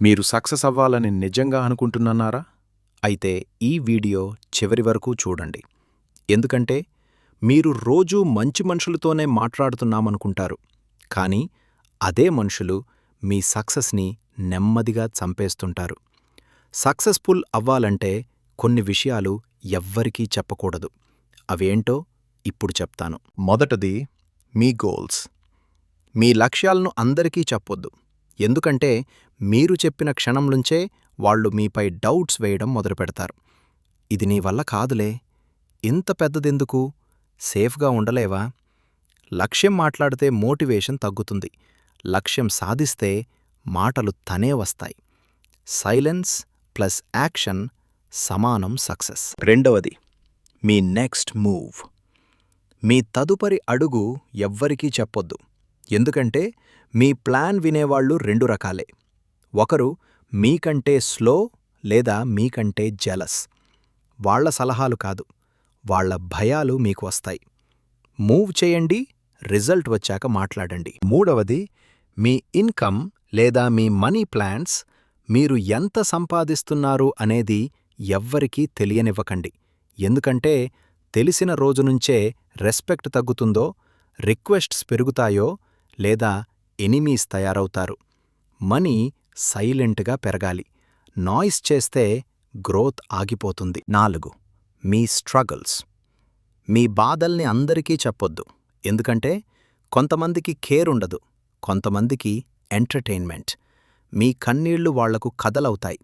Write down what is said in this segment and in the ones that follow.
మీరు సక్సెస్ అవ్వాలని నిజంగా అనుకుంటున్నారా? అయితే ఈ వీడియో చివరి వరకు చూడండి. ఎందుకంటే మీరు రోజూ మంచి మనుషులతోనే మాట్లాడుతున్నామనుకుంటారు. కానీ అదే మనుషులు మీ సక్సెస్ని నెమ్మదిగా చంపేస్తుంటారు. సక్సెస్ఫుల్ అవ్వాలంటే కొన్ని విషయాలు ఎవ్వరికీ చెప్పకూడదు. అవేంటో ఇప్పుడు చెప్తాను. మొదటది మీ గోల్స్. మీ లక్ష్యాలను అందరికీ చెప్పొద్దు. ఎందుకంటే మీరు చెప్పిన క్షణంనుంచే వాళ్ళు మీపై డౌట్స్ వేయడం మొదలుపెడతారు. ఇది నీ వల్ల కాదులే, ఇంత పెద్దదెందుకు, సేఫ్గా ఉండలేవా? లక్ష్యం మాట్లాడితే మోటివేషన్ తగ్గుతుంది. లక్ష్యం సాధిస్తే మాటలు తనే వస్తాయి. సైలెన్స్ ప్లస్ యాక్షన్ సమానం సక్సెస్. రెండవది మీ నెక్స్ట్ మూవ్. మీ తదుపరి అడుగు ఎవ్వరికీ చెప్పొద్దు. ఎందుకంటే మీ ప్లాన్ వినేవాళ్ళు రెండు రకాలే. ఒకరు మీకంటే స్లో లేదా మీకంటే జెలస్. వాళ్ల సలహాలు కాదు, వాళ్ల భయాలు మీకు వస్తాయి. మూవ్ చేయండి, రిజల్ట్ వచ్చాక మాట్లాడండి. మూడవది మీ ఇన్కమ్ లేదా మీ మనీ ప్లాన్స్. మీరు ఎంత సంపాదిస్తున్నారు అనేది ఎవ్వరికీ తెలియనివ్వకండి. ఎందుకంటే తెలిసిన రోజునుంచే రెస్పెక్ట్ తగ్గుతుందో, రిక్వెస్ట్స్ పెరుగుతాయో లేదా ఎనిమీస్ తయారవుతారు. మనీ సైలెంట్గా పెరగాలి. నాయిస్ చేస్తే గ్రోత్ ఆగిపోతుంది. 4. మీ స్ట్రగుల్స్. మీ బాధల్ని అందరికీ చెప్పొద్దు. ఎందుకంటే కొంతమందికి కేర్ ఉండదు, కొంతమందికి ఎంటర్టైన్మెంట్. మీ కన్నీళ్లు వాళ్లకు కథలవుతాయి.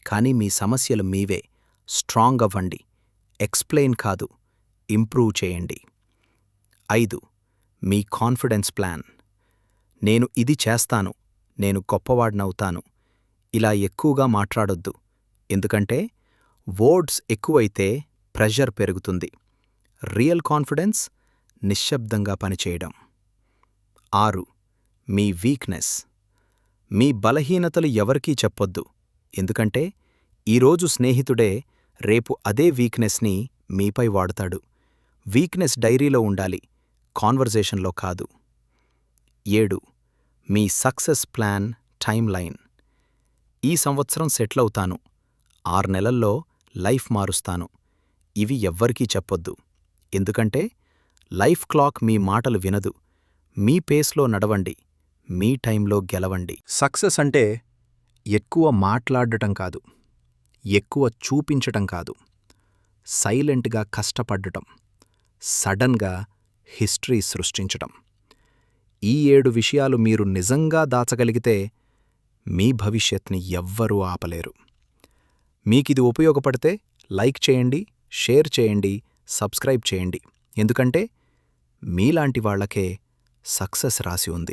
కానీ మీ సమస్యలు మీవే. స్ట్రాంగ్ అవ్వండి. ఎక్స్ప్లెయిన్ కాదు, ఇంప్రూవ్ చేయండి. 5. మీ కాన్ఫిడెన్స్ ప్లాన్. నేను ఇది చేస్తాను, నేను గొప్పవాడినవుతాను, ఇలా ఎక్కువగా మాట్లాడొద్దు. ఎందుకంటే వర్డ్స్ ఎక్కువైతే ప్రెషర్ పెరుగుతుంది. రియల్ కాన్ఫిడెన్స్ నిశ్శబ్దంగా పనిచేయడం. 6. మీ వీక్నెస్. మీ బలహీనతలు ఎవరికీ చెప్పొద్దు. ఎందుకంటే ఈరోజు స్నేహితుడే రేపు అదే వీక్నెస్ని మీపై వాడుతాడు. వీక్నెస్ డైరీలో ఉండాలి, కాన్వర్జేషన్లో కాదు. 7. మీ సక్సెస్ ప్లాన్ టైమ్ లైన్. ఈ సంవత్సరం సెటిలవుతాను, 6 నెలల్లో లైఫ్ మారుస్తాను. ఇవి ఎవ్వరికీ చెప్పొద్దు. ఎందుకంటే లైఫ్ క్లాక్ మీ మాటలు వినదు. మీ పేస్లో నడవండి, మీ టైంలో గెలవండి. సక్సెస్ అంటే ఎక్కువ మాట్లాడటం కాదు, ఎక్కువ చూపించటం కాదు, సైలెంట్గా కష్టపడటం, సడన్గా హిస్టరీ సృష్టించటం. ఈ 7 విషయాలు మీరు నిజంగా దాచగలిగితే మీ భవిష్యత్ని ఎవ్వరూ ఆపలేరు. మీకిది ఉపయోగపడితే లైక్ చేయండి, షేర్ చేయండి, సబ్స్క్రైబ్ చేయండి. ఎందుకంటే మీలాంటి వాళ్లకే సక్సెస్ రాసి ఉంది.